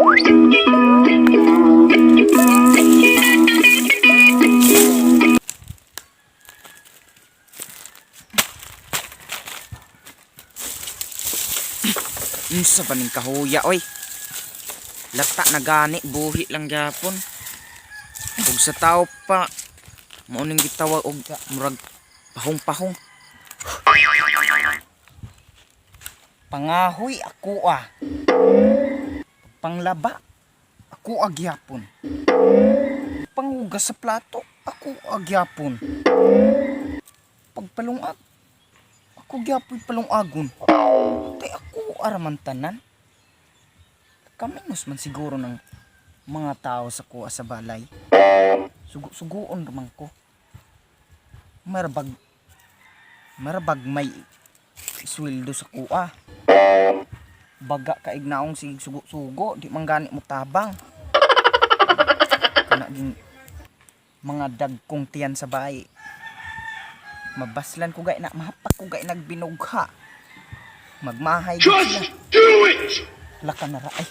Unsa pa ning kahuya oy? Lata na gani buhi lang gyapon. Ug sa tao pa mao ning gitawag og murag pahong-pahong. Pangahoy ako ah. Panglaba ako agyapon. Panghugas sa plato ako agyapon. Pagpalungag ako gyapoy palungagon. Tay ako araman tanan. Kaminos man siguro ng mga tao sa kuha sa balay. Suguon naman ko. Marabag may sweldo sa kuha. Baga kaignaong sig sugo di man gani mo tabang. Kanaging mga dagkong tiyan sa bahay. Mabaslan ko gay na mahapak ko gay nagbinugha. Magmahay gid sila. Do it! Laka na ra ay.